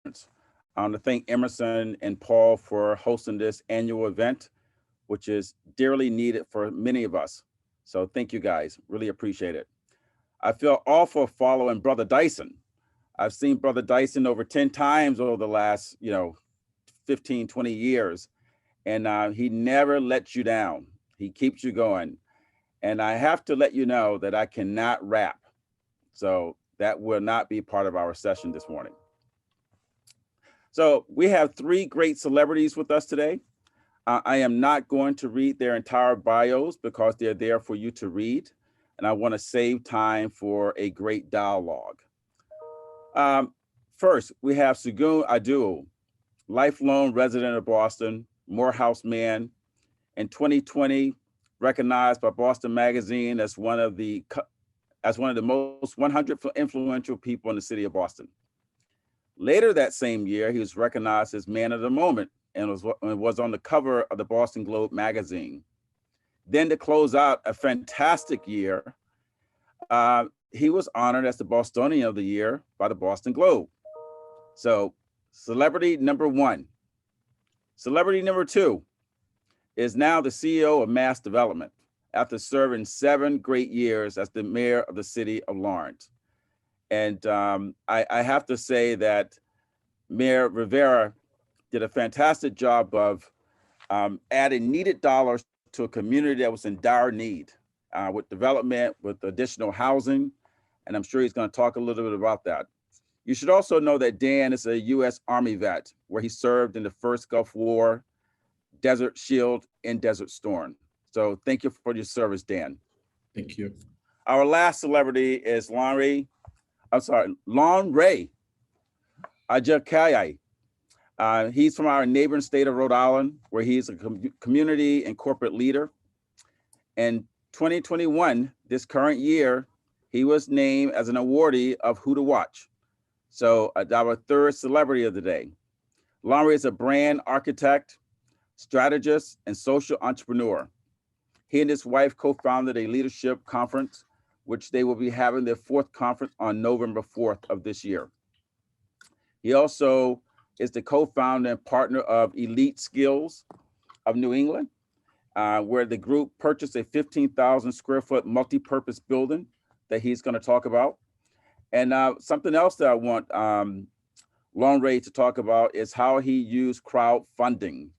I want to thank Emerson and Paul for hosting this annual event, which is dearly needed for many of us. So thank you guys, really appreciate it. I feel awful following Brother Dyson. I've seen Brother Dyson over 10 times over the last, 15, 20 years, and he never lets you down. He keeps you going. And I have to let you know that I cannot rap. So that will not be part of our session this morning. So we have three great celebrities with us today. I am not going to read their entire bios because they're there for you to read. And I want to save time for a great dialogue. First, we have Segun Idowu, lifelong resident of Boston, Morehouse man, in 2020 recognized by Boston Magazine as one of the most 100 influential people in the city of Boston. Later that same year, he was recognized as Man of the Moment and was on the cover of the Boston Globe magazine. Then to close out a fantastic year, he was honored as the Bostonian of the Year by the Boston Globe. So celebrity number one. Celebrity number two is now the CEO of Mass Development after serving 7 great years as the mayor of the city of Lawrence. And I have to say that Mayor Rivera did a fantastic job of adding needed dollars to a community that was in dire need with development, with additional housing. And I'm sure he's going to talk a little bit about that. You should also know that Dan is a U.S. Army vet, where he served in the first Gulf War, Desert Shield, and Desert Storm. So thank you for your service, Dan. Thank you. Our last celebrity is Lanre Ajakaiye. He's from our neighboring state of Rhode Island, where he's a community and corporate leader. In 2021, this current year, he was named as an awardee of Who to Watch. So our third celebrity of the day. Lanre is a brand architect, strategist, and social entrepreneur. He and his wife co-founded a leadership conference, which they will be having their 4th conference on November 4th of this year. He also is the co-founder and partner of Elite Skills of New England, where the group purchased a 15,000 square foot multi-purpose building that he's going to talk about. And something else that I want Lanre to talk about is how he used crowdfunding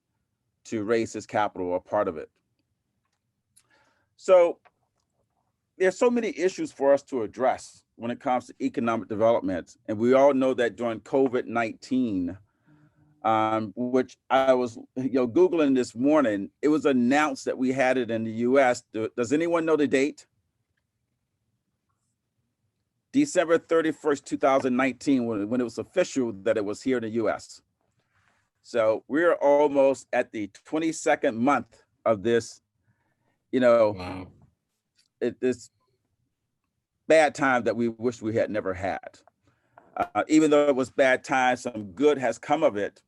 to raise his capital, or part of it. So there's so many issues for us to address when it comes to economic development. And we all know that during COVID-19, which I was Googling this morning, it was announced that we had it in the US. Does anyone know the date? December 31st, 2019, when it was official that it was here in the US. So we're almost at the 22nd month of this, Wow. this bad time that we wish we had never had. Even though it was bad times, some good has come of it.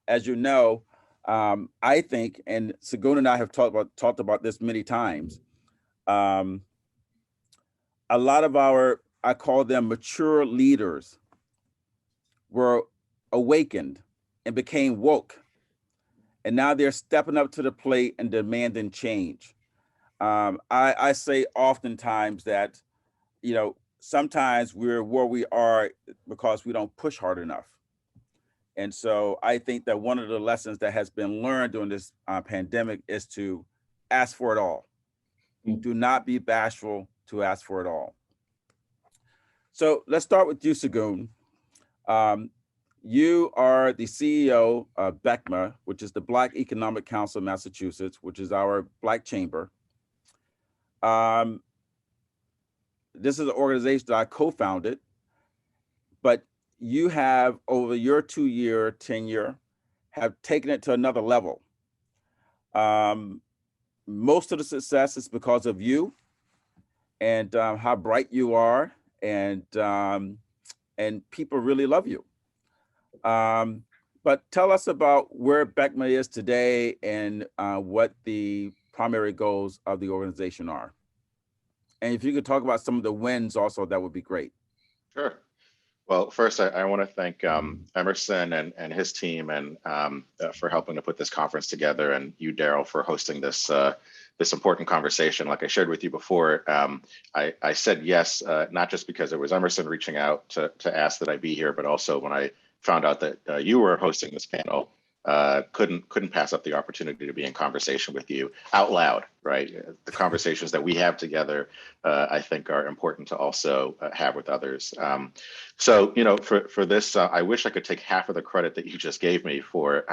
As you know, I think, and Segun and I have talked about this many times, a lot of I call them mature leaders, were awakened and became woke. And now they're stepping up to the plate and demanding change. I say oftentimes that, sometimes we're where we are because we don't push hard enough. And so I think that one of the lessons that has been learned during this pandemic is to ask for it all. Do not be bashful to ask for it all. So let's start with you, Segun. You are the CEO of BECMA, which is the Black Economic Council of Massachusetts, which is our Black chamber. This is an organization that I co-founded, but you have, over your 2-year tenure, have taken it to another level. Most of the success is because of you and how bright you are, and people really love you. But tell us about where BECMA is today and what the primary goals of the organization are. And if you could talk about some of the wins also, that would be great. Sure. Well, first, I want to thank Emerson and his team and for helping to put this conference together, and you, Darryl, for hosting this this important conversation. Like I shared with you before, I said yes, not just because it was Emerson reaching out to ask that I be here, but also when I found out that you were hosting this panel, couldn't pass up the opportunity to be in conversation with you out loud, right? The conversations that we have together, I think, are important to also have with others. So, you know, for this, I wish I could take half of the credit that you just gave me for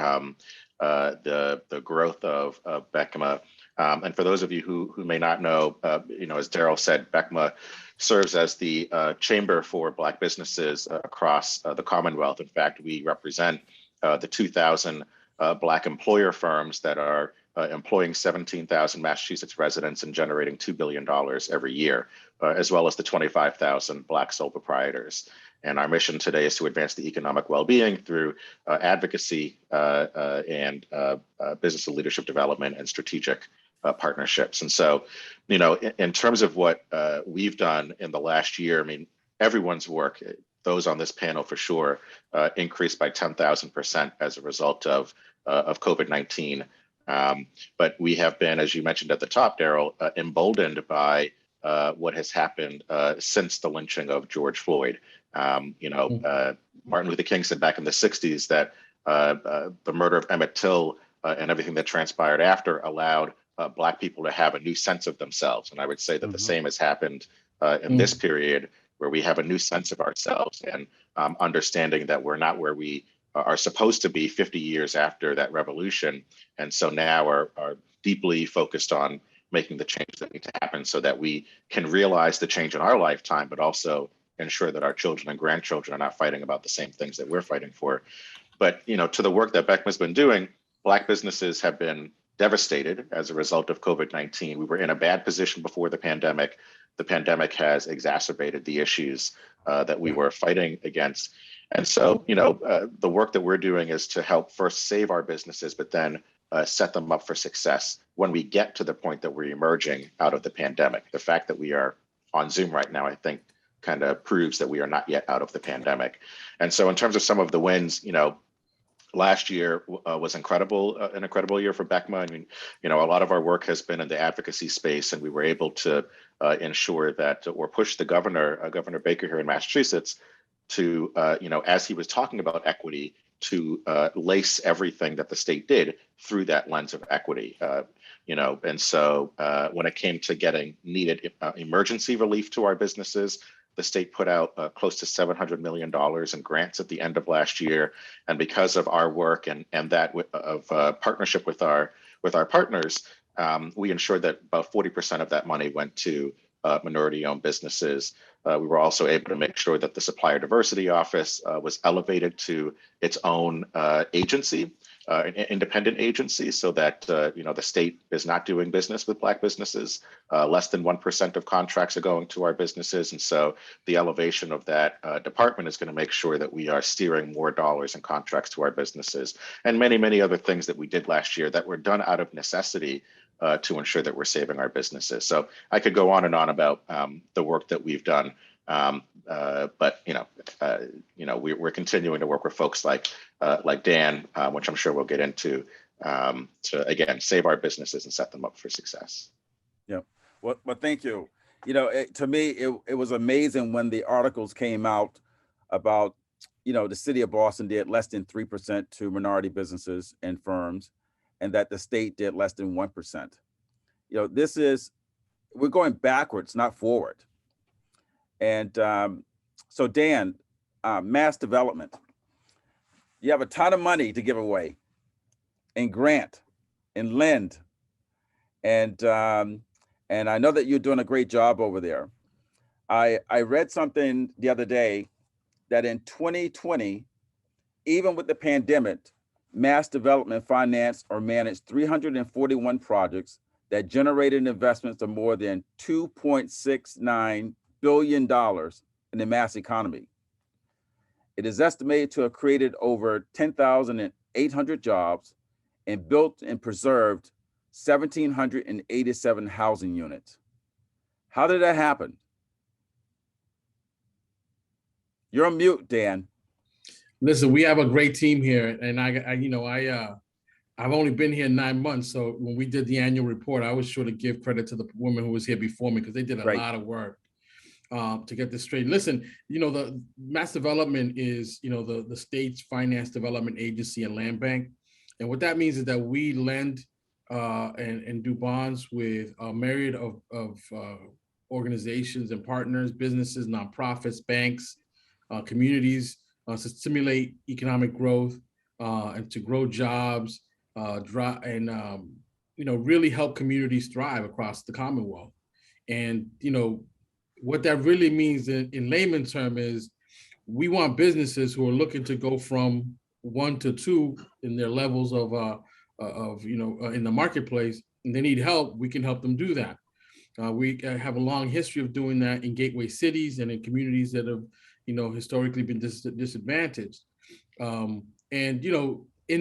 the growth of BECMA. And for those of you who may not know, you know, as Darryl said, BECMA serves as the chamber for Black businesses across the Commonwealth. In fact, we represent the 2,000 Black employer firms that are employing 17,000 Massachusetts residents and generating $2 billion every year, as well as the 25,000 Black sole proprietors. And our mission today is to advance the economic well-being through advocacy and business and leadership development and strategic partnerships. And so, you know, in terms of what we've done in the last year, I mean, everyone's work, those on this panel for sure, increased by 10,000% as a result of COVID-19. But we have been, as you mentioned at the top, Darryl, emboldened by what has happened since the lynching of George Floyd. You know, Martin Luther King said back in the 60s that the murder of Emmett Till and everything that transpired after allowed Black people to have a new sense of themselves. And I would say that the same has happened in this period, where we have a new sense of ourselves and understanding that we're not where we are supposed to be 50 years after that revolution. And so now are deeply focused on making the change that need to happen so that we can realize the change in our lifetime, but also ensure that our children and grandchildren are not fighting about the same things that we're fighting for. But, you know, to the work that BECMA's been doing, Black businesses have been devastated as a result of COVID-19. We were in a bad position before the pandemic. The pandemic has exacerbated the issues that we were fighting against. And so, you know, the work that we're doing is to help first save our businesses, but then set them up for success when we get to the point that we're emerging out of the pandemic. The fact that we are on Zoom right now, I think, kind of proves that we are not yet out of the pandemic. And so in terms of some of the wins, you know, last year was incredible, an incredible year for BECMA. I mean, you know, a lot of our work has been in the advocacy space, and we were able to ensure that, or push the governor, Governor Baker here in Massachusetts, to, you know, as he was talking about equity, to lace everything that the state did through that lens of equity. You know, and so when it came to getting needed emergency relief to our businesses, the state put out close to $700 million in grants at the end of last year. And because of our work and that of partnership with our partners, we ensured that about 40% of that money went to minority-owned businesses. We were also able to make sure that the Supplier Diversity Office was elevated to its own agency, an independent agency, so that you know, the state is not doing business with Black businesses. Less than 1% of contracts are going to our businesses, and so the elevation of that department is going to make sure that we are steering more dollars and contracts to our businesses, and many, many other things that we did last year that were done out of necessity to ensure that we're saving our businesses. So I could go on and on about the work that we've done, but you know, we're continuing to work with folks like Dan, which I'm sure we'll get into, to again save our businesses and set them up for success. Yeah, well, thank you. You know, to me, it was amazing when the articles came out about, you know, the city of Boston did less than 3% to minority businesses and firms, and that the state did less than 1%. You know, we're going backwards, not forward. And so Dan, mass development, you have a ton of money to give away and grant and lend. And I know that you're doing a great job over there. I read something the other day that in 2020, even with the pandemic, mass development financed or managed 341 projects that generated investments of more than $2.69 billion in the mass economy. It is estimated to have created over 10,800 jobs and built and preserved 1,787 housing units. How did that happen? You're on mute, Dan. Listen, we have a great team here, and I've only been here 9 months. So when we did the annual report, I was sure to give credit to the woman who was here before me because they did a lot of work to get this straight. Listen, the mass development is, the state's finance development agency and land bank. And what that means is that we lend and do bonds with a myriad of organizations and partners, businesses, nonprofits, banks, communities to stimulate economic growth and to grow jobs really help communities thrive across the Commonwealth. And, what that really means in layman's term is we want businesses who are looking to go from 1 to 2 in their levels in the marketplace, and they need help, we can help them do that. We have a long history of doing that in gateway cities and in communities that have, historically been disadvantaged. In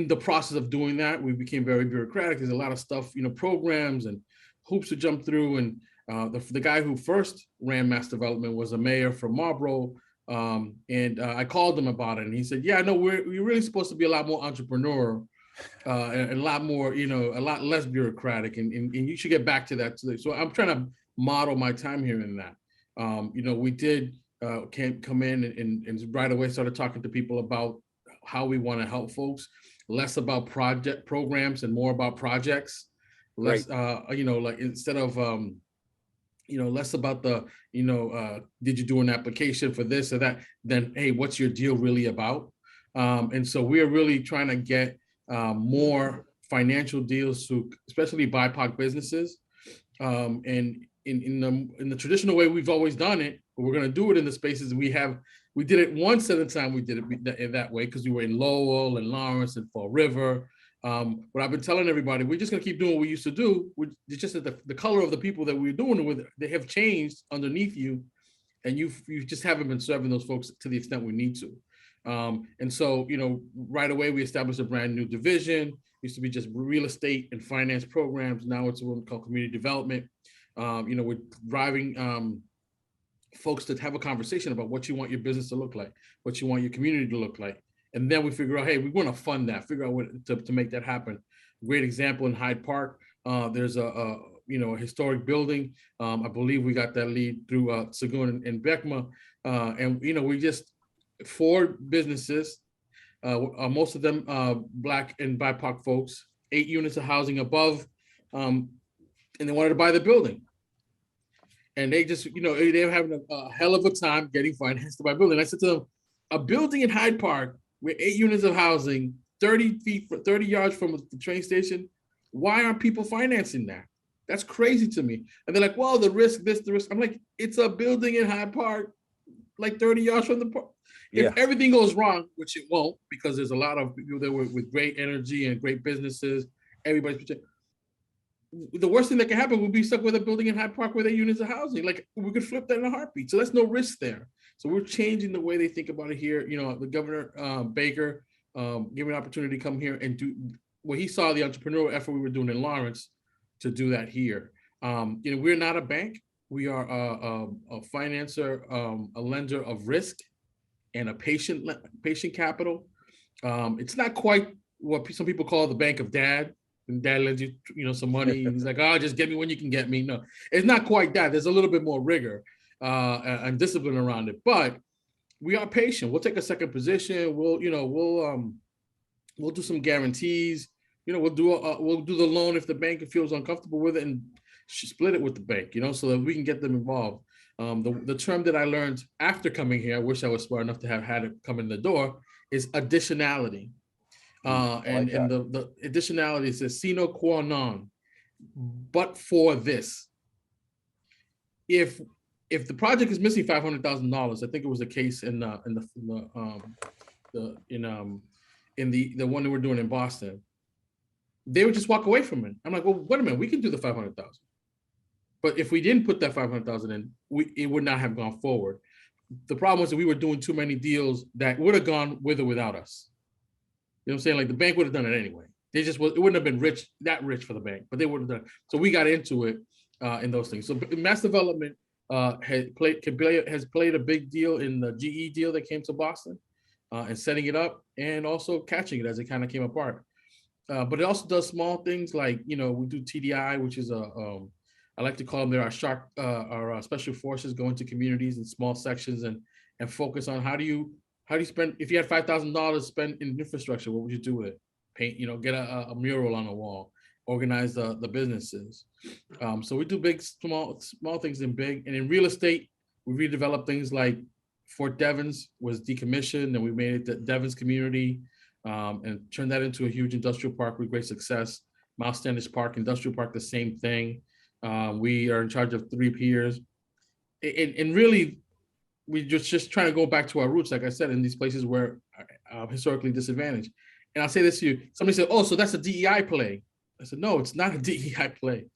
the process of doing that, we became very bureaucratic. There's a lot of stuff, programs and hoops to jump through. And the guy who first ran mass development was a mayor from Marlboro. I called him about it, and he said, yeah, no, we're really supposed to be a lot more entrepreneurial and a lot more, a lot less bureaucratic. And you should get back to that today. So I'm trying to model my time here in that. We did come in and right away started talking to people about how we want to help folks, less about project programs and more about projects. Less, instead of, less about the, did you do an application for this or that, then, hey, what's your deal really about? And so we are really trying to get more financial deals to especially BIPOC businesses. And in the traditional way we've always done it, but we're going to do it in the spaces we have. We did it once at a time. We did it that way because we were in Lowell and Lawrence and Fall River. But I've been telling everybody, we're just going to keep doing what we used to do. It's just that the color of the people that we're doing it with, they have changed underneath you, and you just haven't been serving those folks to the extent we need to. And so, right away we established a brand new division. It used to be just real estate and finance programs. Now it's what we call community development. We're driving folks to have a conversation about what you want your business to look like, what you want your community to look like. And then we figure out, hey, we want to fund that, figure out what to make that happen. Great example in Hyde Park. There's a historic building. I believe we got that lead through Segun and Beckma. And we just 4 businesses, most of them Black and BIPOC folks, 8 units of housing above, and they wanted to buy the building. And they just, they were having a hell of a time getting financed to buy a building. I said to them, a building in Hyde Park with 8 units of housing, 30 yards from the train station, why aren't people financing that? That's crazy to me. And they're like, well, the risk, the risk. I'm like, it's a building in Hyde Park, like 30 yards from the park. If everything goes wrong, which it won't, because there's a lot of people there with great energy and great businesses, everybody's protected. The worst thing that can happen would be stuck with a building in Hyde Park with 8 units of housing. Like, we could flip that in a heartbeat. So there's no risk there. So we're changing the way they think about it here. The Governor Baker gave me an opportunity to come here and do what he saw the entrepreneurial effort we were doing in Lawrence to do that here. We're not a bank. We are a financer, a lender of risk and a patient capital. It's not quite what some people call the bank of dad. And dad lends you, some money, and he's like, oh, just get me when you can get me. No, it's not quite that. There's a little bit more rigor and discipline around it, but we are patient. We'll take a second position. We'll do some guarantees. We'll do the loan if the bank feels uncomfortable with it, and split it with the bank, so that we can get them involved. The term that I learned after coming here, I wish I was smart enough to have had it come in the door, is additionality. And the additionality says sine qua non, but for this. If the project is missing $500,000, I think it was the case in the one that we're doing in Boston, they would just walk away from it. I'm like, well, wait a minute, we can do the 500,000. But if we didn't put that 500,000 in, it would not have gone forward. The problem was that we were doing too many deals that would have gone with or without us. You know what I'm saying? Like, the bank would have done it anyway. It wouldn't have been that rich for the bank, but they would have done it. So we got into it in those things. So mass development has played a big deal in the GE deal that came to Boston, and setting it up and also catching it as it kind of came apart. But it also does small things like, we do TDI, which is I like to call them, our special forces go into communities in small sections and focus on how do you spend, if you had $5,000 spent in infrastructure, what would you do with it? Paint, get a mural on a wall, organize the businesses. So we do big, small things and big. And in real estate, we redevelop things like Fort Devens was decommissioned, and we made it the Devens community, and turned that into a huge industrial park with great success. Miles Standish Park, industrial park, the same thing. We are in charge of 3 piers. And really, we just trying to go back to our roots, like I said, in these places where historically disadvantaged. And I'll say this to you, somebody said, oh, so that's a DEI play. I said, no, it's not a DEI play.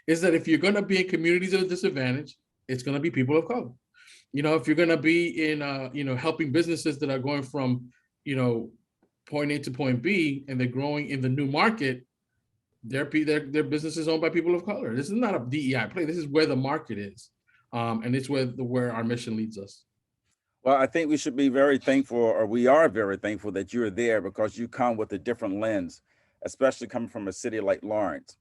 It's that if you're gonna be in communities at a disadvantage, it's gonna be people of color. If you're gonna be in, helping businesses that are going from, point A to point B, and they're growing in the new market, their business is owned by people of color. This is not a DEI play. This is where the market is. And it's where our mission leads us. Well, I think we should be very thankful, or we are very thankful that you're there, because you come with a different lens, especially coming from a city like Lawrence.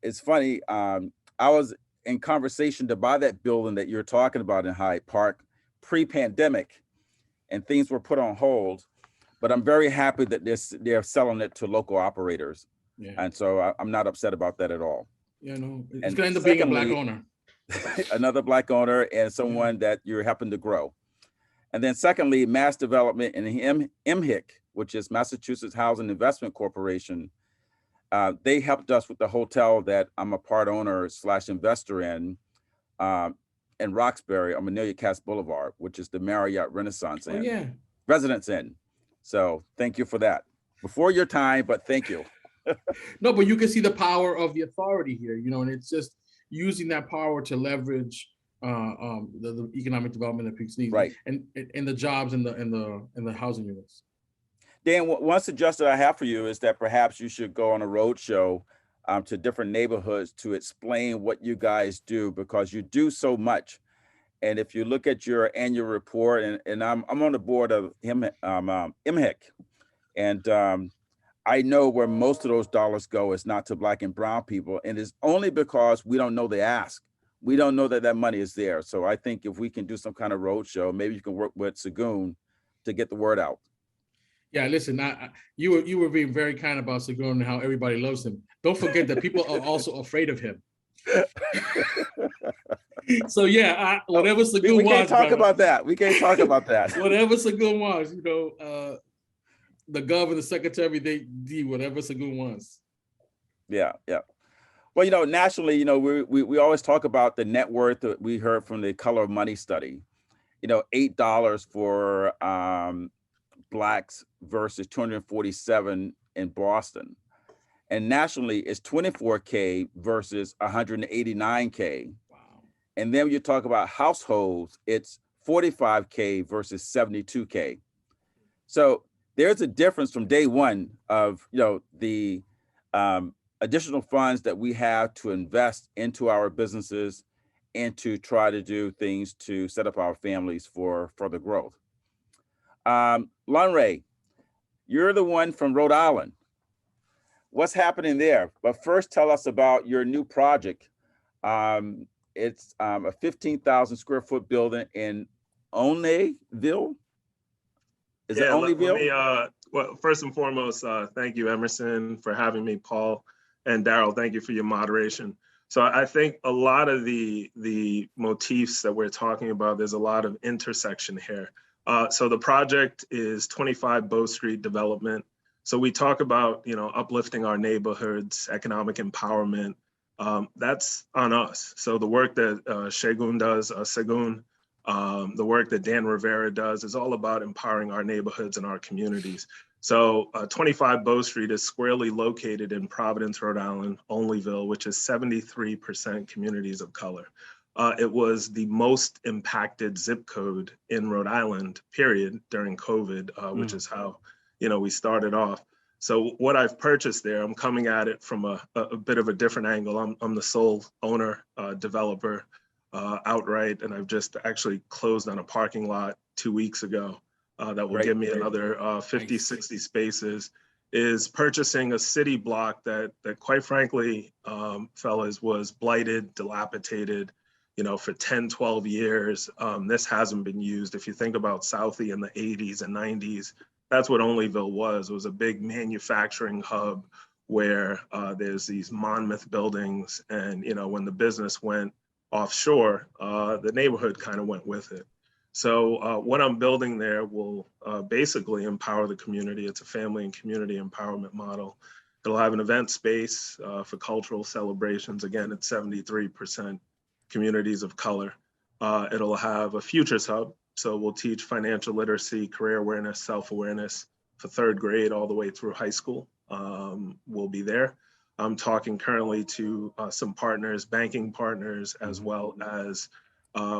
It's funny, I was in conversation to buy that building that you're talking about in Hyde Park pre-pandemic, and things were put on hold, but I'm very happy that they're selling it to local operators. Yeah. And so I'm not upset about that at all. Yeah, no, it's gonna end up being a Black owner. Another Black owner, and someone that you're helping to grow. And then secondly, mass development in MHIC, which is Massachusetts Housing Investment Corporation. They helped us with the hotel that I'm a part owner / investor in Roxbury on Manila Cass Boulevard, which is the Marriott Renaissance Inn. Yeah. Residence Inn. So thank you for that. Before your time, but thank you. No, but you can see the power of the authority here, and it's just using that power to leverage the economic development that Peaks needs, right, and the jobs in the housing units. Dan, one suggestion I have for you is that perhaps you should go on a road show to different neighborhoods to explain what you guys do, because you do so much. And if you look at your annual report, and I'm on the board of MHIC, and I know where most of those dollars go is not to Black and brown people, and it's only because we don't know the ask. We don't know that money is there. So I think if we can do some kind of road show, maybe you can work with Segun to get the word out. Yeah, listen, you were being very kind about Segun and how everybody loves him. Don't forget that people are also afraid of him. So yeah, whatever Segun wants. We can't talk about that. We can't talk about that. Whatever Segun wants, the governor, the secretary, they do whatever Segun wants. Yeah. Well, nationally, we always talk about the net worth that we heard from the Color of Money study. $8 for Blacks versus 247 in Boston. And nationally, it's $24K versus $189K. Wow. And then when you talk about households, it's $45K versus $72K. So there's a difference from day one of the additional funds that we have to invest into our businesses and to try to do things to set up our families for further growth. Lanre, you're the one from Rhode Island. What's happening there? But first, tell us about your new project. It's a 15,000 square foot building in Oneyville. Is it Oneyville? Well, first and foremost, thank you, Emerson, for having me. Paul and Darryl, thank you for your moderation. So I think a lot of the motifs that we're talking about, there's a lot of intersection here. So the project is 25 Bow Street development. So we talk about, uplifting our neighborhoods, economic empowerment. That's on us. So the work that Segun does, the work that Dan Rivera does is all about empowering our neighborhoods and our communities. So 25 Bow Street is squarely located in Providence, Rhode Island, Oneyville, which is 73% communities of color. It was the most impacted zip code in Rhode Island, period, during COVID, which is how, we started off. So what I've purchased there, I'm coming at it from a bit of a different angle. I'm the sole owner, developer. outright, and I've just actually closed on a parking lot 2 weeks ago that will give me another 50, 60 spaces, is purchasing a city block that quite frankly, fellas, was blighted, dilapidated, for 10, 12 years. This hasn't been used. If you think about Southie in the 80s and 90s, that's what Onlyville was. It was a big manufacturing hub where there's these monmouth buildings. And, when the business went offshore, the neighborhood kind of went with it. So what I'm building there will basically empower the community. It's a family and community empowerment model. It'll have an event space for cultural celebrations. Again, it's 73% communities of color. It'll have a futures hub. So we'll teach financial literacy, career awareness, self-awareness for 3rd grade all the way through high school. We'll be there. I'm talking currently to some partners, banking partners, as well as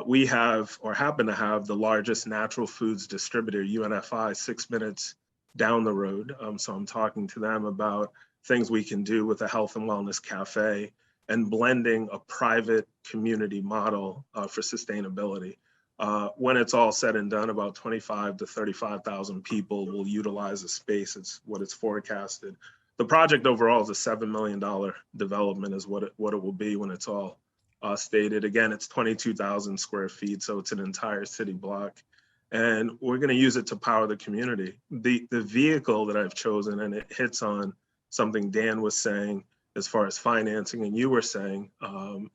we have or happen to have the largest natural foods distributor, UNFI, 6 minutes down the road. So I'm talking to them about things we can do with a health and wellness cafe and blending a private community model for sustainability. When it's all said and done, about 25 to 35,000 people will utilize the space. It's what it's forecasted. The project overall is a $7 million development is what it will be when it's all stated. Again, it's 22,000 square feet, so it's an entire city block. And we're gonna use it to power the community. The vehicle that I've chosen, and it hits on something Dan was saying as far as financing, and you were saying,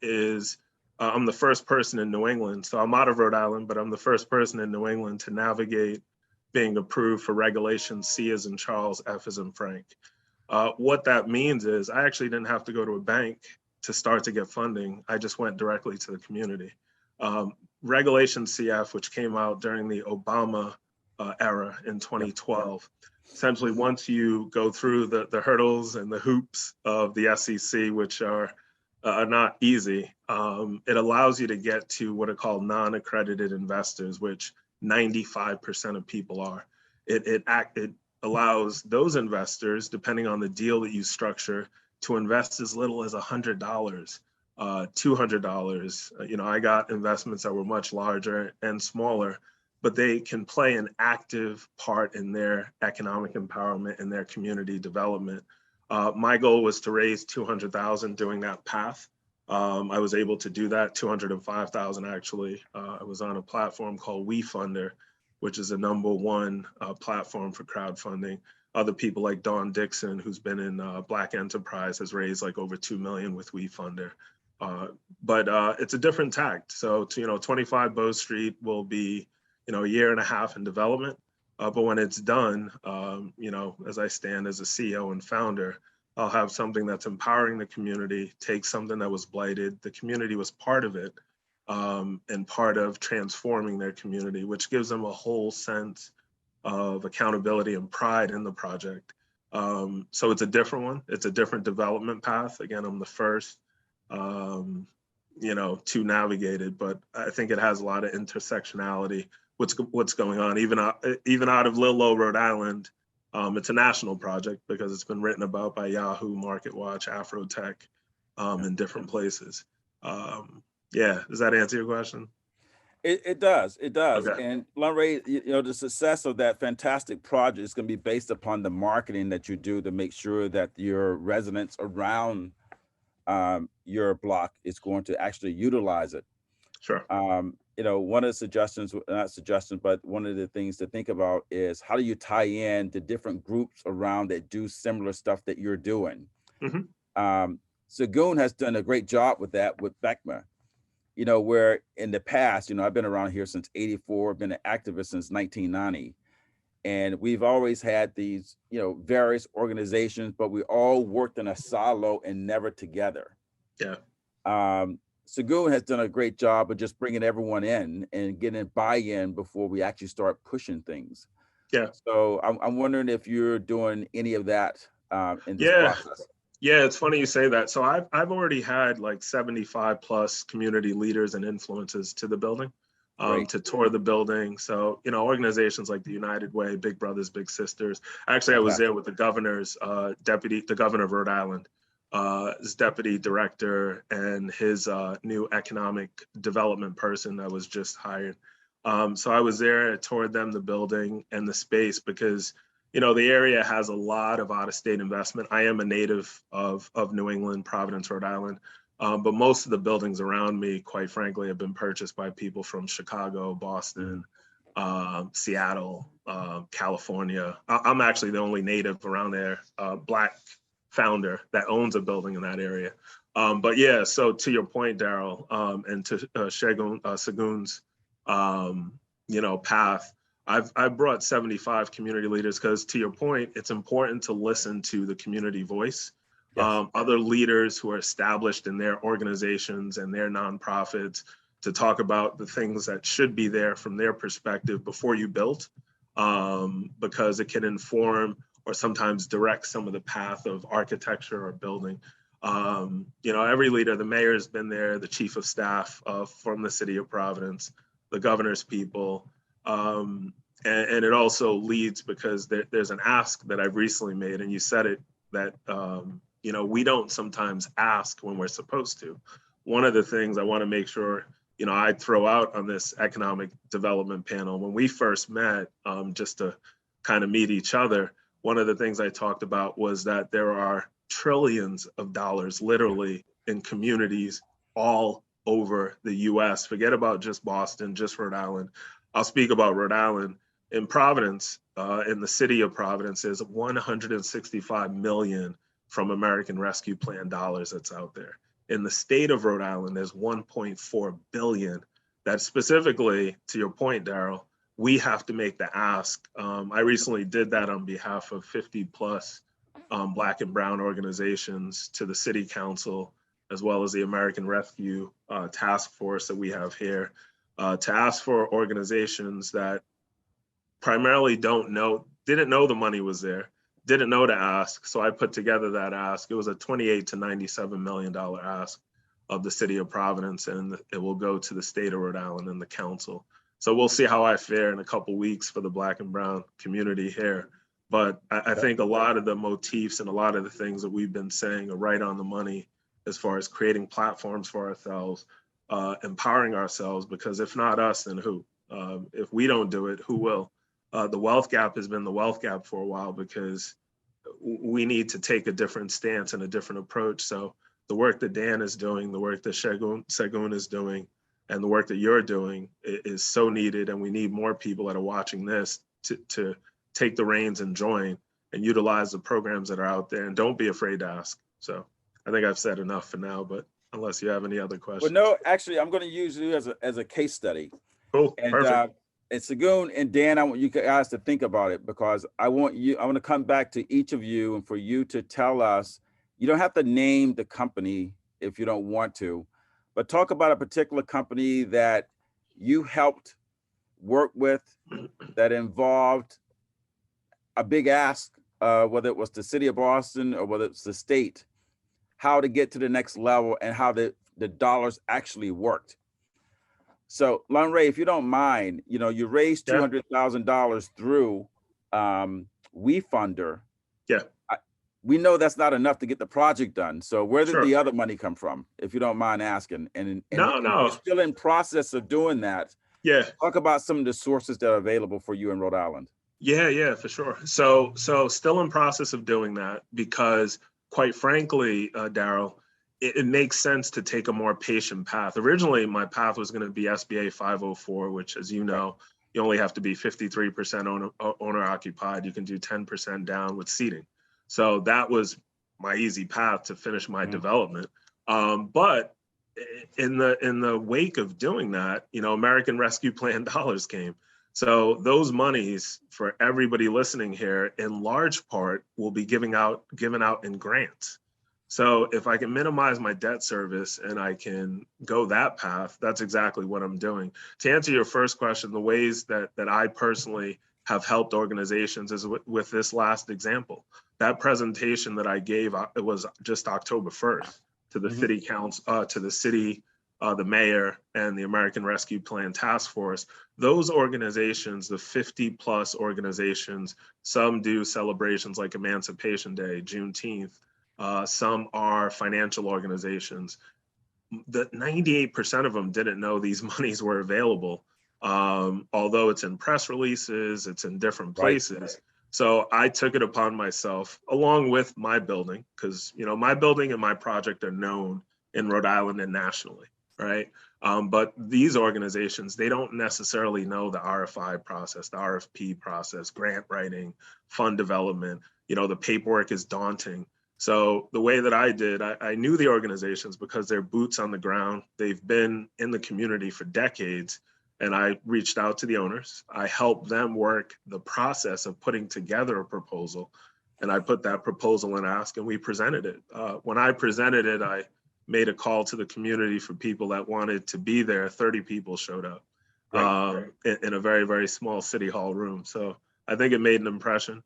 is I'm the first person in New England. So I'm out of Rhode Island, but I'm the first person in New England to navigate being approved for Regulation C as in Charles, F as in Frank. What that means is I actually didn't have to go to a bank to start to get funding. I just went directly to the community. Regulation CF, which came out during the Obama era in 2012, essentially once you go through the hurdles and the hoops of the SEC, which are not easy, it allows you to get to what are called non-accredited investors, which 95% of people are. It allows those investors, depending on the deal that you structure, to invest as little as $100, $200. I got investments that were much larger and smaller, but they can play an active part in their economic empowerment and their community development. My goal was to raise 200,000 doing that path. I was able to do that, 205,000 actually. I was on a platform called WeFunder, which is a #1 platform for crowdfunding. Other people like Dawn Dixon, who's been in Black Enterprise, has raised like over 2 million with WeFunder. But it's a different tact. So 25 Bow Street will be, a year and a half in development. But when it's done, as I stand as a CEO and founder, I'll have something that's empowering the community, take something that was blighted. The community was part of it, and part of transforming their community, which gives them a whole sense of accountability and pride in the project. So it's a different one. It's a different development path. Again, I'm the first, to navigate it, but I think it has a lot of intersectionality. What's going on, even out of little old Rhode Island. It's a national project because it's been written about by Yahoo, MarketWatch, Afrotech, in different places. Yeah, does that answer your question? It does. Okay. And Lanre, the success of that fantastic project is going to be based upon the marketing that you do to make sure that your residents around your block is going to actually utilize it. Sure. One of the suggestions, not suggestions, but one of the things to think about is how do you tie in the different groups around that do similar stuff that you're doing? Mm-hmm. Segun has done a great job with that with BECMA, where in the past, I've been around here since '84, been an activist since 1990. And we've always had these, various organizations, but we all worked in a silo and never together. Yeah. Segun has done a great job of just bringing everyone in and getting buy-in before we actually start pushing things. Yeah. So I'm wondering if you're doing any of that in this process. Yeah, it's funny you say that. So I've already had like 75 plus community leaders and influences to the building, to tour the building. So, organizations like the United Way, Big Brothers, Big Sisters. Actually, I was there with the governor's the governor of Rhode Island, his deputy director, and his new economic development person that was just hired. So I was there, I toured them the building and the space because, you know, the area has a lot of out-of-state investment. I am a native of New England, Providence, Rhode Island, but most of the buildings around me, quite frankly, have been purchased by people from Chicago, Boston, Seattle, California. I'm actually the only native around there, Black founder that owns a building in that area. But yeah, so to your point, Darryl, and to Segun's, you know, path, I've brought 75 community leaders because, to your point, it's important to listen to the community voice. Yes. Other leaders who are established in their organizations and their nonprofits to talk about the things that should be there from their perspective before you build, because it can inform or sometimes direct some of the path of architecture or building. You know, every leader, the mayor has been there, the chief of staff from the city of Providence, the governor's people, and it also leads because there's an ask that I've recently made, and you said it, that you know, we don't sometimes ask when we're supposed to. One of the things I want to make sure, you know, I throw out on this economic development panel, when we first met, just to kind of meet each other, one of the things I talked about was that there are trillions of dollars literally in communities all over the US. Forget about just Boston, just Rhode Island. I'll speak about Rhode Island. In Providence, in the city of Providence, there's 165 million from American Rescue Plan dollars that's out there. In the state of Rhode Island, there's 1.4 billion. That specifically, to your point, Darryl, we have to make the ask. I recently did that on behalf of 50 plus Black and Brown organizations to the city council, as well as the American Rescue Task Force that we have here, to ask for organizations that primarily didn't know the money was there, didn't know to ask. So I put together that ask. It was a $28 to $97 million ask of the city of Providence, and it will go to the state of Rhode Island and the council. So we'll see how I fare in a couple weeks for the Black and Brown community here. But I think a lot of the motifs and a lot of the things that we've been saying are right on the money as far as creating platforms for ourselves, empowering ourselves, because if not us, then who? If we don't do it, who will? The wealth gap has been the wealth gap for a while because we need to take a different stance and a different approach. So the work that Dan is doing, the work that Segun is doing, and the work that you're doing is so needed, and we need more people that are watching this to take the reins and join and utilize the programs that are out there, and don't be afraid to ask. So I think I've said enough for now, but unless you have any other questions. Well, no, actually, I'm going to use you as a case study. Cool, and, perfect. And Segun and Dan, I want you guys to think about it, because I want to come back to each of you and for you to tell us. You don't have to name the company if you don't want to, but talk about a particular company that you helped work with that involved a big ask, whether it was the city of Boston or whether it's the state, how to get to the next level and how the dollars actually worked. So Lanre, if you don't mind, you know, you raised $200,000 through WeFunder. Yeah. We know that's not enough to get the project done. So where did the other money come from, if you don't mind asking? And no. You're still in process of doing that. Yeah. Talk about some of the sources that are available for you in Rhode Island. Yeah, for sure. So still in process of doing that because, quite frankly, Darryl, it makes sense to take a more patient path. Originally, my path was going to be SBA 504, which, as you know, you only have to be 53% owner occupied. You can do 10% down with seating. So that was my easy path to finish my development. But in the wake of doing that, you know, American Rescue Plan dollars came. So those monies, for everybody listening here, in large part will be given out in grants. So if I can minimize my debt service and I can go that path, that's exactly what I'm doing. To answer your first question, the ways that I personally have helped organizations is with this last example. That presentation that I gave, it was just October 1st to the city council, to the city, the mayor, and the American Rescue Plan Task Force. Those organizations, the 50 plus organizations, some do celebrations like Emancipation Day, Juneteenth, some are financial organizations. The 98% of them didn't know these monies were available, although it's in press releases, it's in different places. Right. So I took it upon myself, along with my building, because my building and my project are known in Rhode Island and nationally, right? But these organizations, they don't necessarily know the RFI process, the RFP process, grant writing, fund development. The paperwork is daunting. So the way that I did, I knew the organizations because they're boots on the ground. They've been in the community for decades. And I reached out to the owners. I helped them work the process of putting together a proposal. And I put that proposal in ask and we presented it. When I presented it, I made a call to the community for people that wanted to be there. 30 people showed up in a very, very small city hall room. So I think it made an impression.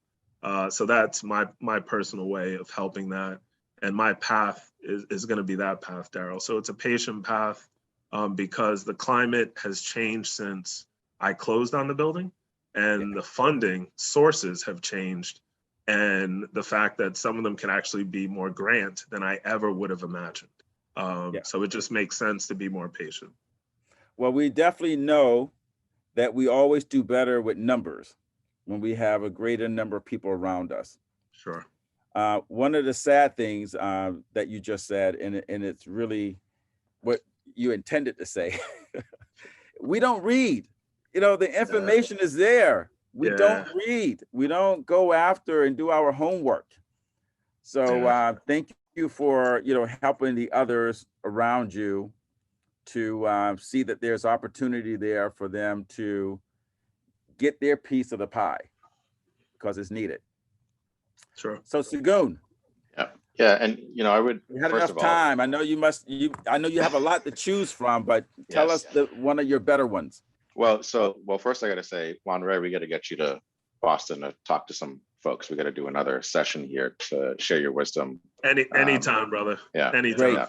So that's my personal way of helping that. And my path is going to be that path, Darryl. So it's a patient path because the climate has changed since I closed on the building, and the funding sources have changed. And the fact that some of them can actually be more grant than I ever would have imagined. So it just makes sense to be more patient. Well, we definitely know that we always do better with numbers when we have a greater number of people around us. Sure. One of the sad things that you just said, and it's really what you intended to say, we don't read. The information is there. We don't read. We don't go after and do our homework. So thank you for helping the others around you to see that there's opportunity there for them to get their piece of the pie because it's needed. Sure. So Segun. Yeah, and I would. We had enough time. I know I know you have a lot to choose from, but tell us one of your better ones. Well, first I got to say, Lanre, we got to get you to Boston to talk to some folks. We got to do another session here to share your wisdom. Anytime, brother. Yeah. Anytime. Yeah.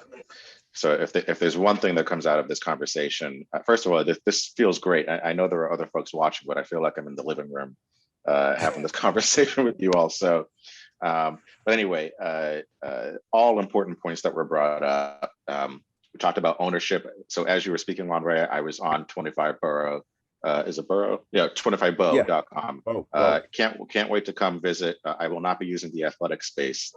So if there's one thing that comes out of this conversation, first of all, this feels great. I know there are other folks watching, but I feel like I'm in the living room having this conversation with you all. So, but anyway, all important points that were brought up. We talked about ownership. So as you were speaking, Lanre, I was on 25 Borough. Is it Borough? Yeah, 25bow.com. Can't wait to come visit. I will not be using the athletic space.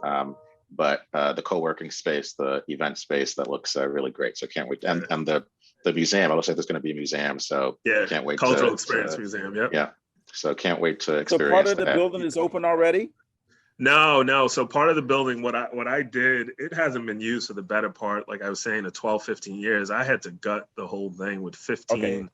But the co-working space, the event space, that looks really great. So can't wait. And the museum, it looks like there's going to be a museum. So can't wait. Cultural Experience Museum. Yep. Yeah. So can't wait to experience. So part of the building is open already? No. So part of the building, what I did, it hasn't been used for the better part, like I was saying, of 12, 15 years. I had to gut the whole thing with 15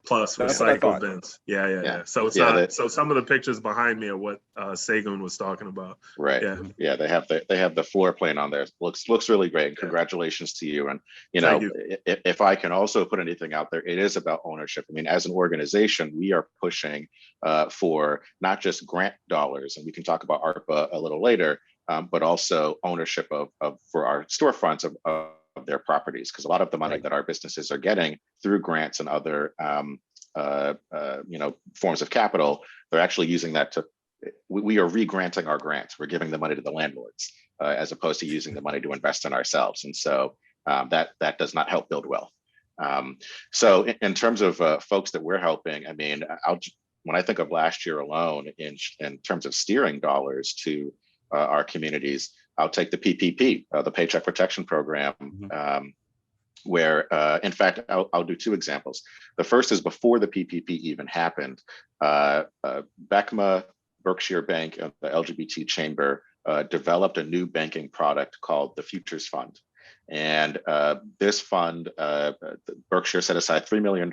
plus recycled bins. Yeah. So it's not. So some of the pictures behind me are what Segun was talking about. Right. Yeah. They have the floor plan on there. Looks really great. And congratulations to you. And if I can also put anything out there, it is about ownership. I mean, as an organization, we are pushing for not just grant dollars, and we can talk about ARPA a little later, but also ownership for our storefronts of their properties, because a lot of the money that our businesses are getting through grants and other forms of capital, they're actually using that to. We are re-granting our grants. We're giving the money to the landlords as opposed to using the money to invest in ourselves, and so that does not help build wealth. So in terms of folks that we're helping, I mean, when I think of last year alone in terms of steering dollars to our communities, I'll take the PPP, the Paycheck Protection Program, where, in fact, I'll do two examples. The first is before the PPP even happened, BECMA, Berkshire Bank, and the LGBT Chamber developed a new banking product called the Futures Fund. And this fund, Berkshire set aside $3 million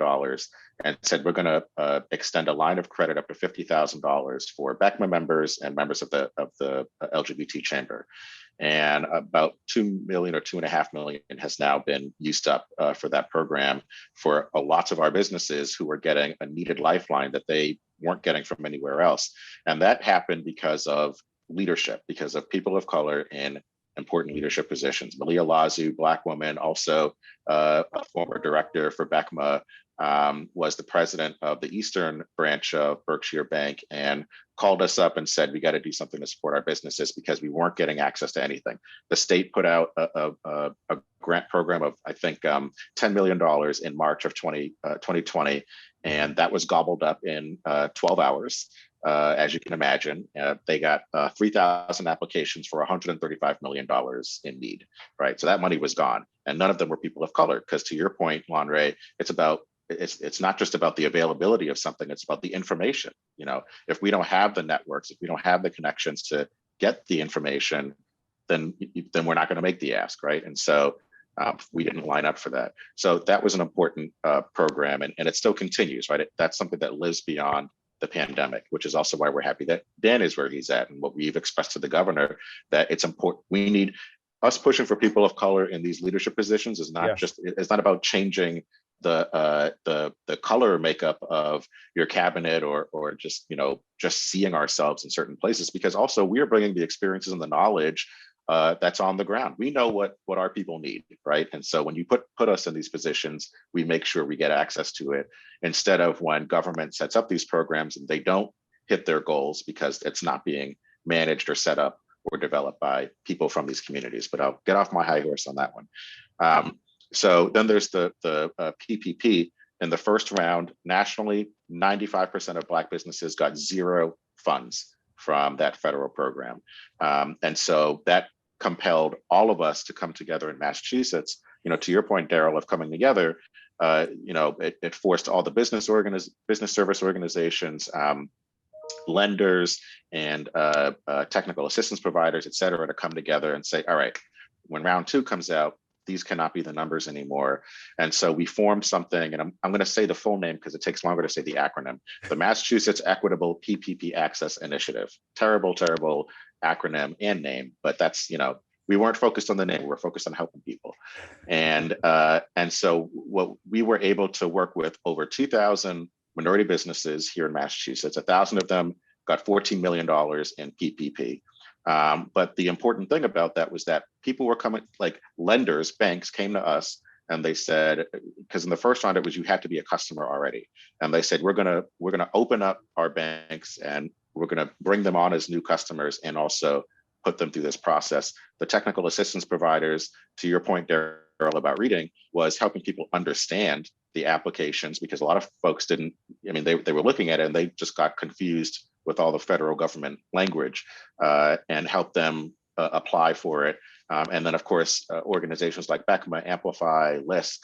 and said, we're going to extend a line of credit up to $50,000 for BECMA members and members of the LGBT Chamber. And about 2 million or 2.5 million has now been used up for that program for lots of our businesses who are getting a needed lifeline that they weren't getting from anywhere else. And that happened because of leadership, because of people of color in important leadership positions. Malia Lazu, Black woman, also a former director for BECMA, was the president of the Eastern branch of Berkshire Bank, and called us up and said, we got to do something to support our businesses because we weren't getting access to anything. The state put out a grant program of, I think, $10 million in March of 2020, and that was gobbled up in 12 hours. As you can imagine, they got 3,000 applications for $135 million in need, right? So that money was gone, and none of them were people of color, because to your point, Lanre, it's not just about the availability of something, it's about the information. You know, if we don't have the networks, if we don't have the connections to get the information, then we're not going to make the ask, right? And so we didn't line up for that. So that was an important program, and it still continues, right? That's something that lives beyond the pandemic, which is also why we're happy that Dan is where he's at, and what we've expressed to the governor, that it's important. We need us pushing for people of color in these leadership positions is not just, it's not about changing the color makeup of your cabinet or just, you know, just seeing ourselves in certain places, because also we are bringing the experiences and the knowledge that's on the ground. We know what our people need, right? And so when you put us in these positions, we make sure we get access to it, instead of when government sets up these programs and they don't hit their goals because it's not being managed or set up or developed by people from these communities. But I'll get off my high horse on that one. So then there's the PPP. In the first round, nationally, 95% of Black businesses got zero funds from that federal program. And so that compelled all of us to come together in Massachusetts. You know, to your point, Darryl, of coming together, you know, it forced all the business service organizations, lenders, and technical assistance providers, et cetera, to come together and say, all right, when round two comes out, these cannot be the numbers anymore. And so we formed something, and I'm going to say the full name because it takes longer to say the acronym, the Massachusetts Equitable PPP Access Initiative. Terrible, terrible acronym and name, but that's, you know, we weren't focused on the name, we're focused on helping people. And so what we were able to work with over 2,000 minority businesses here in Massachusetts. 1,000 of them got $14 million in PPP. But the important thing about that was that people were coming, like lenders, banks came to us and they said, because in the first round it was you had to be a customer already, and they said we're gonna open up our banks and we're gonna bring them on as new customers and also put them through this process. The technical assistance providers, to your point, Darryl, about reading, was helping people understand the applications, because a lot of folks didn't. I mean, they were looking at it and they just got confused with all the federal government language, and help them apply for it. And then, of course, organizations like BECMA, Amplify, LISC,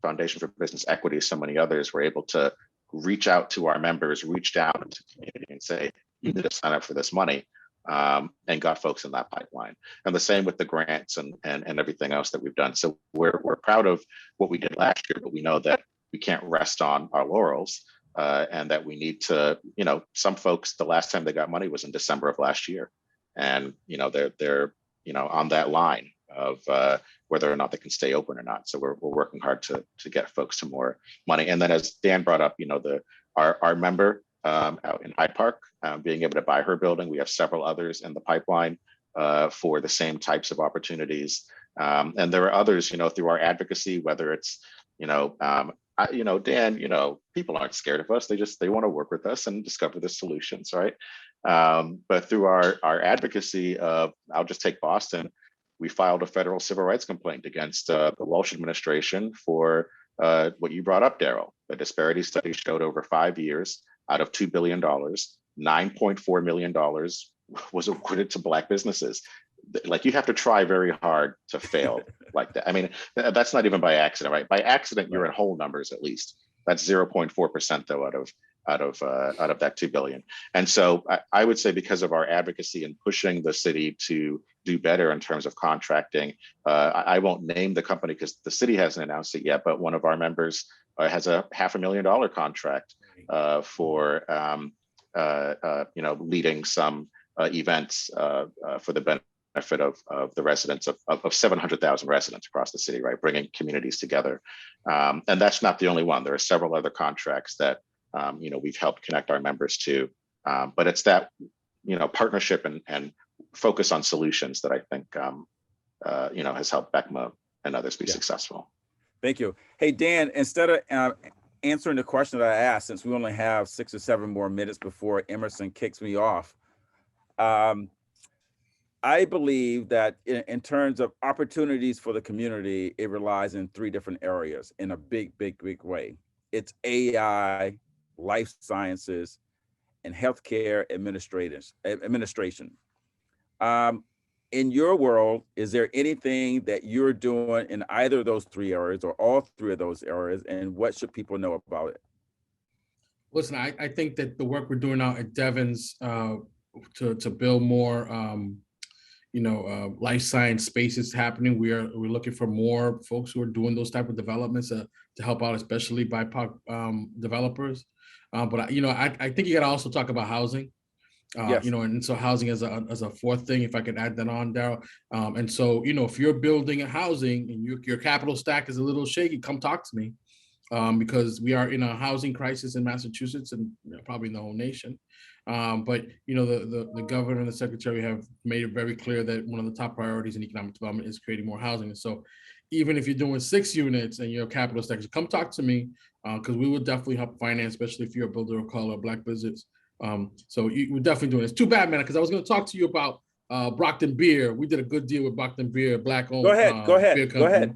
Foundation for Business Equity, so many others were able to reach out to our members, reach down into the community and say, you need to sign up for this money, and got folks in that pipeline. And the same with the grants and everything else that we've done. So we're proud of what we did last year, but we know that we can't rest on our laurels. And that we need to, you know, some folks, the last time they got money was in December of last year. And, you know, they're you know, on that line of whether or not they can stay open or not. So we're working hard to get folks to more money. And then as Dan brought up, you know, our member out in Hyde Park, being able to buy her building. We have several others in the pipeline for the same types of opportunities. And there are others, you know, through our advocacy, whether it's, you know, Dan, you know, people aren't scared of us. They want to work with us and discover the solutions, right? But through our advocacy of, I'll just take Boston, we filed a federal civil rights complaint against the Walsh administration for what you brought up, Darryl. The disparity study showed over 5 years, out of $2 billion, $9.4 million was awarded to Black businesses. Like, you have to try very hard to fail like that. I mean, that's not even by accident, right? By accident, you're in whole numbers at least. That's 0.4% though out of that 2 billion. And so I would say, because of our advocacy and pushing the city to do better in terms of contracting, I won't name the company because the city hasn't announced it yet, but one of our members has a $500,000 contract for you know, leading some events for the benefit of the residents of 700,000 residents across the city, right? Bringing communities together. And that's not the only one. There are several other contracts that, you know, we've helped connect our members to, but it's that, you know, partnership and focus on solutions that I think has helped BECMA and others be successful. Thank you. Hey, Dan, instead of answering the question that I asked, since we only have 6 or 7 more minutes before Emerson kicks me off, I believe that in terms of opportunities for the community, it relies in 3 different areas in a big way. It's AI, life sciences, and healthcare administration. In your world, is there anything that you're doing in either of those 3 areas or all 3 of those areas, and what should people know about it? Listen, I think that the work we're doing now at Devon's to build more life science spaces happening. We're looking for more folks who are doing those type of developments to help out, especially BIPOC developers. But I think you got to also talk about housing. Yes. And so housing as a 4th thing, if I could add that on, Darryl. And so, if you're building a housing and your capital stack is a little shaky, come talk to me, because we are in a housing crisis in Massachusetts and probably in the whole nation. But the governor and the secretary have made it very clear that one of the top priorities in economic development is creating more housing. And so, even if you're doing 6 units and your capital stack, come talk to me, because we will definitely help finance, especially if you're a builder of color, Black business. So we're definitely doing this. Too bad, man, because I was going to talk to you about Brockton Beer. We did a good deal with Brockton Beer, Black-owned. Go ahead.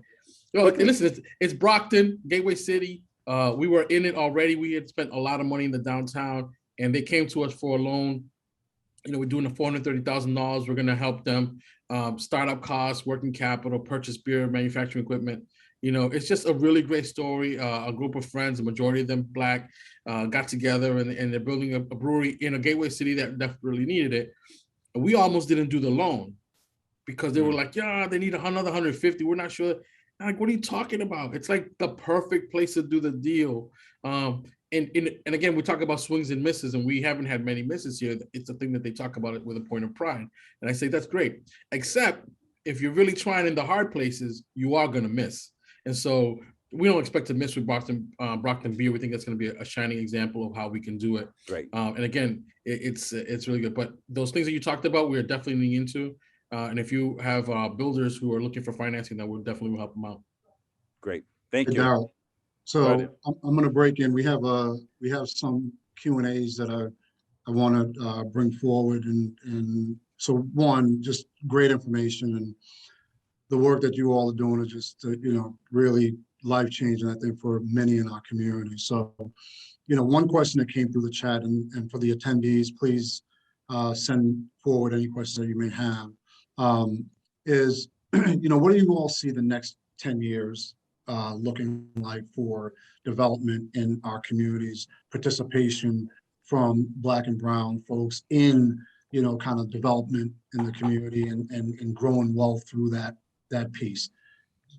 Listen, it's Brockton, Gateway City. We were in it already. We had spent a lot of money in the downtown, and they came to us for a loan. We're doing the $430,000. We're going to help them startup costs, working capital, purchase beer, manufacturing equipment. It's just a really great story. A group of friends, the majority of them Black, got together and they're building a brewery in a gateway city that really needed it. And we almost didn't do the loan because they were like, yeah, they need another 150. We're not sure. I'm like, what are you talking about? It's like the perfect place to do the deal. And again, we talk about swings and misses, and we haven't had many misses here. It's a thing that they talk about it with a point of pride. And I say, that's great. Except if you're really trying in the hard places, you are going to miss. And so we don't expect to miss with Brockton Beer. We think that's going to be a shining example of how we can do it. Great. And again, it's really good. But those things that you talked about, we're definitely leaning into. And if you have builders who are looking for financing, then we'll definitely help them out. Great. Thank you. Darryl. So I'm going to break in. We have some Q&As that I want to bring forward. And so one, just great information, and the work that you all are doing is just, really life-changing, I think, for many in our community. So, one question that came through the chat, and for the attendees, please send forward any questions that you may have, is, what do you all see the next 10 years looking like for development in our communities, participation from Black and Brown folks in, kind of development in the community and growing wealth through that piece.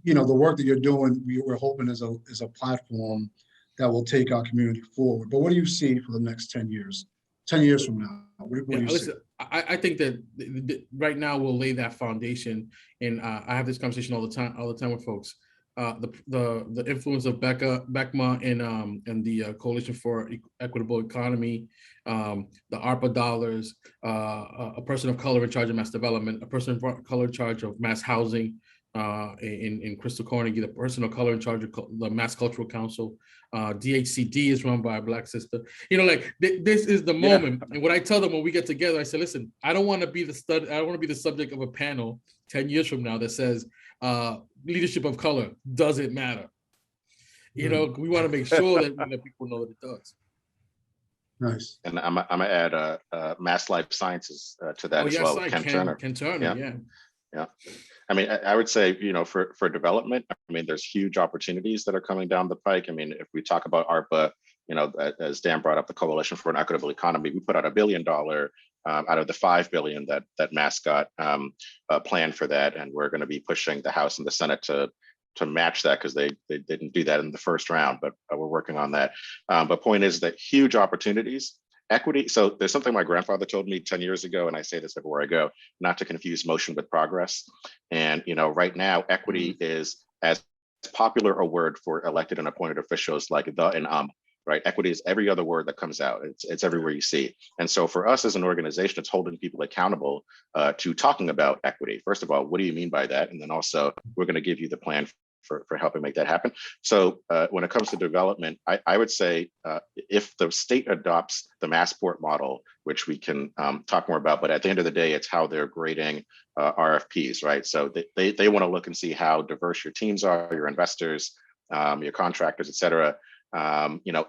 The work that you're doing, we're hoping is a platform that will take our community forward. But what do you see for the next 10 years? 10 years from now, what do you see? I think that right now we'll lay that foundation, and I have this conversation all the time with folks. The influence of BECMA and the Coalition for Equitable Economy, the ARPA dollars, a person of color in charge of mass development, a person of color in charge of mass housing in Crystal Carnegie, the person of color in charge of the Mass Cultural Council. DHCD is run by a Black sister. This is the moment. And what I tell them when we get together, I say, listen, I don't want to be the subject of a panel 10 years from now that says leadership of color doesn't matter. We want to make sure that people know that it does. Nice. And I'm gonna add mass life sciences to that as well. Ken Turner. Ken Turner, yeah. I mean, I would say, for development, I mean, there's huge opportunities that are coming down the pike. I mean, if we talk about ARPA, as Dan brought up, the Coalition for an Equitable Economy, we put out $1 billion out of the $5 billion that Mass got planned for that, and we're going to be pushing the House and the Senate to match that, because they didn't do that in the first round, but we're working on that. But point is that huge opportunities. Equity. So there's something my grandfather told me 10 years ago, and I say this everywhere I go, not to confuse motion with progress. And, right now, equity is as popular a word for elected and appointed officials like the and right? Equity is every other word that comes out. It's everywhere you see. And so for us as an organization, it's holding people accountable to talking about equity. First of all, what do you mean by that? And then also, we're going to give you the plan for helping make that happen. So when it comes to development, I would say if the state adopts the Massport model, which we can talk more about, but at the end of the day, it's how they're grading RFPs, right? So they want to look and see how diverse your teams are, your investors, your contractors, et cetera.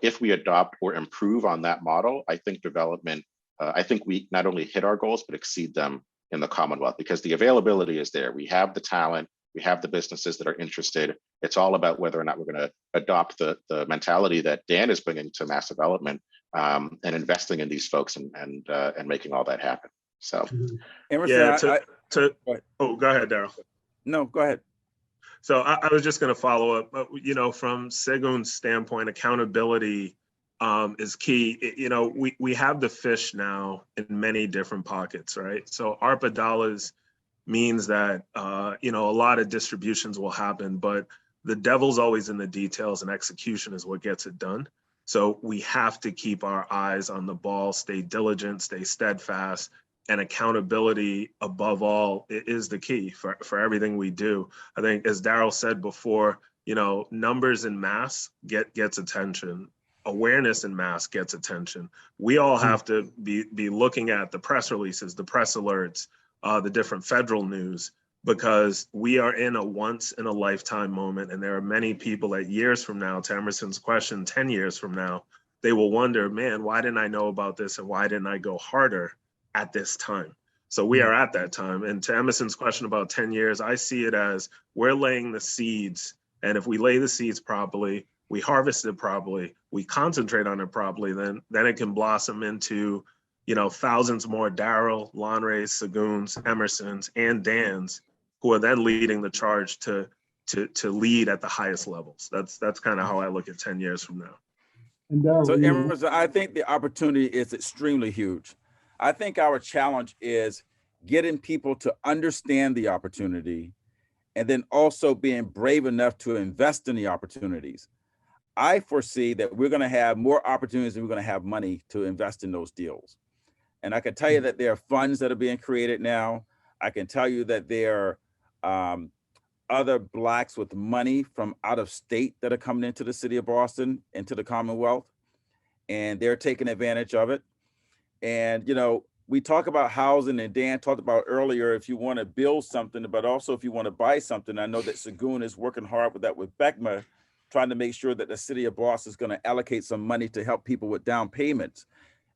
If we adopt or improve on that model, I think development, I think we not only hit our goals, but exceed them in the Commonwealth, because the availability is there. We have the talent, we have the businesses that are interested. It's all about whether or not we're going to adopt the mentality that Dan is bringing to mass development, and investing in these folks and making all that happen. So, Emerson, go ahead, Darryl. No, go ahead. So I was just going to follow up. From Segun's standpoint, accountability is key. We have the fish now in many different pockets, right? So ARPA dollars means that a lot of distributions will happen, but the devil's always in the details, and execution is what gets it done. So we have to keep our eyes on the ball, stay diligent, stay steadfast, and accountability above all is the key for everything we do. I think, as Darryl said before, numbers in mass gets attention. Awareness in mass gets attention. We all have to be looking at the press releases, the press alerts, the different federal news, because we are in a once in a lifetime moment. And there are many people that years from now, to Emerson's question, 10 years from now, they will wonder, man, why didn't I know about this? And why didn't I go harder at this time? So we are at that time. And to Emerson's question about 10 years, I see it as we're laying the seeds. And if we lay the seeds properly, we harvest it properly, we concentrate on it properly, then it can blossom into, thousands more Darryl, Lanre, Seguns, Emersons, and Dans, who are then leading the charge to lead at the highest levels. That's kind of how I look at 10 years from now. And Darryl, So Emerson, I think the opportunity is extremely huge. I think our challenge is getting people to understand the opportunity, and then also being brave enough to invest in the opportunities. I foresee that we're going to have more opportunities than we're going to have money to invest in those deals. And I can tell you that there are funds that are being created now. I can tell you that there are other Blacks with money from out of state that are coming into the city of Boston, into the Commonwealth, and they're taking advantage of it. And, we talk about housing, and Dan talked about earlier, if you want to build something, but also if you want to buy something. I know that Segun is working hard with that with BECMA, trying to make sure that the city of Boston is going to allocate some money to help people with down payments.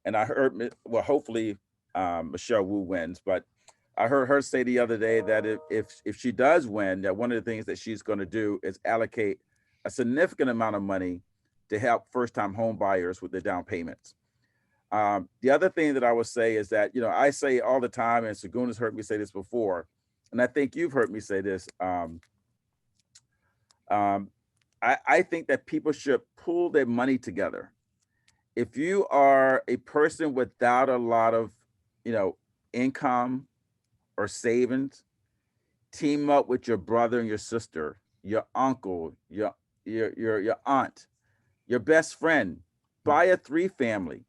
And I heard, well, hopefully Michelle Wu wins, but I heard her say the other day that if she does win, that one of the things that she's going to do is allocate a significant amount of money to help first-time home buyers with their down payments. The other thing that I would say is that, I say all the time, and Segun has heard me say this before, and I think you've heard me say this, I think that people should pool their money together. If you are a person without a lot of, income or savings, team up with your brother and your sister, your uncle, your aunt, your best friend, buy a 3-family.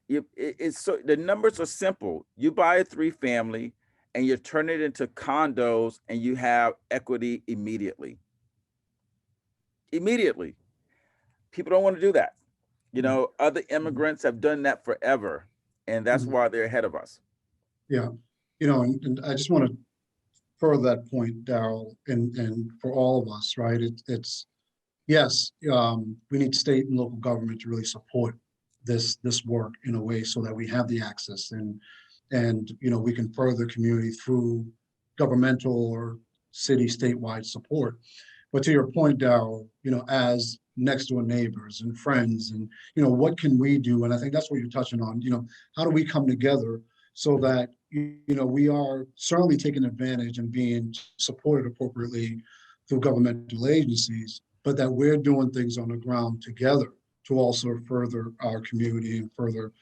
The numbers are simple. You buy a 3-family and you turn it into condos, and you have equity immediately. Immediately. People don't want to do that. Other immigrants have done that forever, and that's why they're ahead of us. Yeah, and I just want to further that point, Darryl, and for all of us, right? It's yes, we need state and local government to really support this work in a way so that we have the access and we can further community through governmental or city statewide support. But to your point, Darryl, as next door neighbors and friends, and what can we do? And I think that's what you're touching on. How do we come together so that we are certainly taking advantage and being supported appropriately through governmental agencies, but that we're doing things on the ground together to also further our community and further,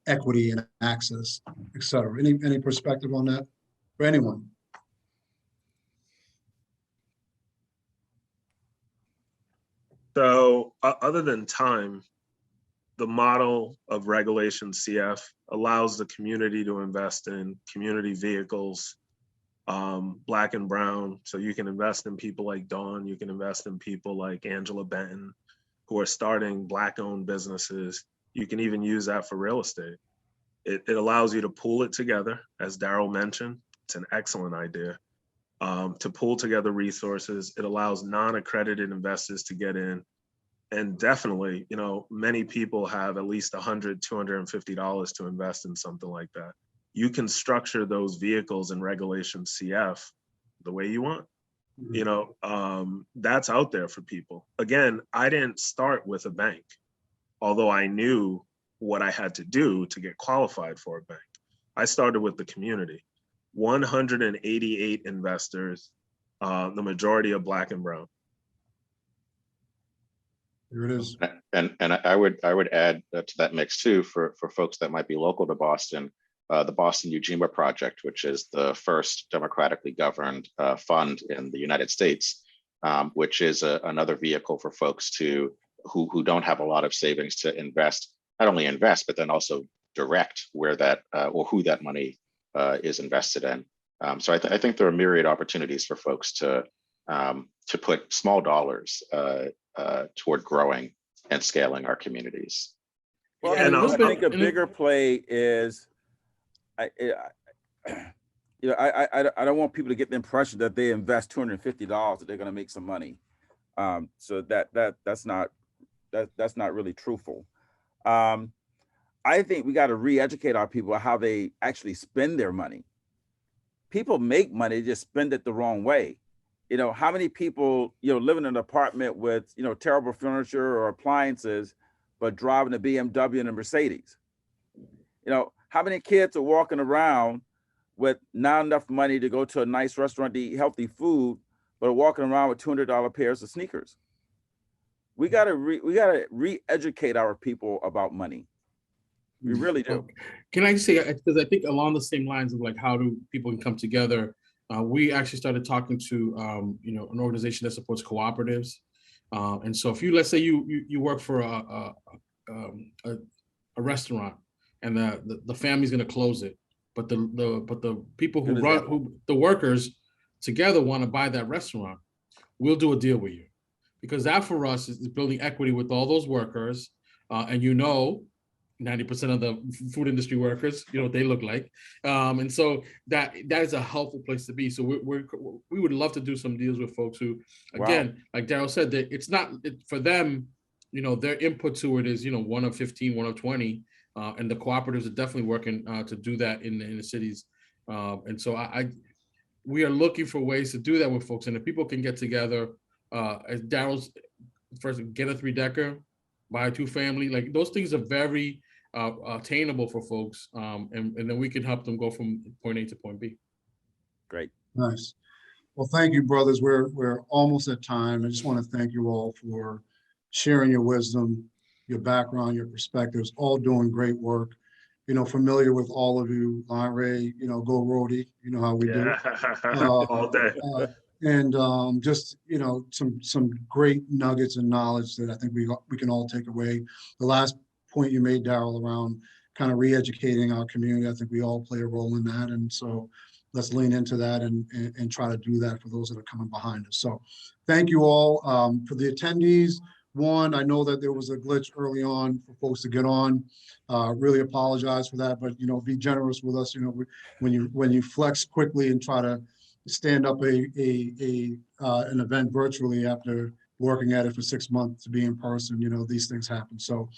equity and access, et cetera. Any perspective on that for anyone? So other than time, the model of Regulation CF allows the community to invest in community vehicles, Black and brown. So you can invest in people like Dawn, you can invest in people like Angela Benton, who are starting Black-owned businesses. You can even use that for real estate. It allows you to pool it together, as Darryl mentioned. It's an excellent idea. To pool together resources. It allows non-accredited investors to get in. And definitely, you know, many people have at least $100, $250 to invest in something like that. You can structure those vehicles in Regulation CF the way you want. You know, that's out there for people. Again, I didn't start with a bank, although I knew what I had to do to get qualified for a bank. I started with the community. 188 investors, the majority of Black and brown. Here it is. And I would add to that mix too, for folks that might be local to Boston, the Boston Ujima Project, which is the first democratically governed fund in the United States, which is another vehicle for folks who don't have a lot of savings to invest, not only invest, but then also direct where that or who that money is invested in. So I think there are myriad opportunities for folks to put small dollars toward growing and scaling our communities. Well, Yeah, and I also- think a bigger play is, I don't want people to get the impression that they invest $250 that they're going to make some money. So that's not really truthful. I think we got to re-educate our people how they actually spend their money. People make money, just spend it the wrong way. You know, how many people, live in an apartment with, terrible furniture or appliances, but driving a BMW and a Mercedes? How many kids are walking around with not enough money to go to a nice restaurant to eat healthy food, but are walking around with $200 pairs of sneakers? We gotta re-educate our people about money. We really do. Can I just say, because I think along the same lines of like, how do people come together? We actually started talking to, an organization that supports cooperatives. And so if let's say you work for a restaurant and the family's going to close it, but the people the workers together want to buy that restaurant, we'll do a deal with you, because that for us is building equity with all those workers. And 90% of the food industry workers, what they look like. And so that is a helpful place to be. So we would love to do some deals with folks who, again, like Darryl said, that it's not for them, their input to it is, 1 of 15, 1 of 20. And the cooperatives are definitely working to do that in the cities. And so we are looking for ways to do that with folks. And if people can get together, as Darryl's first, get a 3-decker, buy a 2-family, like those things are very attainable for folks, and then we can help them go from point A to point B. Great. Nice. Well, thank you, brothers. We're almost at time. I just want to thank you all for sharing your wisdom, your background, your perspectives, all doing great work. Familiar with all of you, Lanre, go Rody, you know how we do. All day. And just, some great nuggets and knowledge that I think we can all take away. The last point you made, Darryl, around kind of re-educating our community, I think we all play a role in that. And so let's lean into that and try to do that for those that are coming behind us. So thank you all. For the attendees, one, I know that there was a glitch early on for folks to get on. Really apologize for that, but be generous with us. When you flex quickly and try to stand up an event virtually after working at it for 6 months to be in person, these things happen. So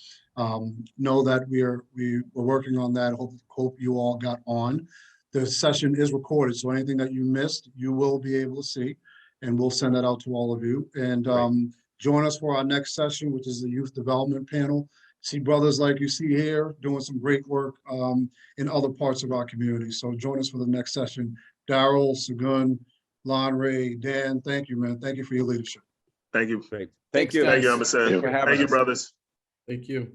know that we're working on that. Hope you all got on. The session is recorded, so anything that you missed, you will be able to see, and we'll send that out to all of you. And join us for our next session, which is the youth development panel. See brothers like you see here doing some great work in other parts of our community. So join us for the next session. Darryl, Segun, Lanre, Dan, thank you, man. Thank you for your leadership. Thank you. Great. Thank you. you, Emerson. Thank you, brothers. Thank you.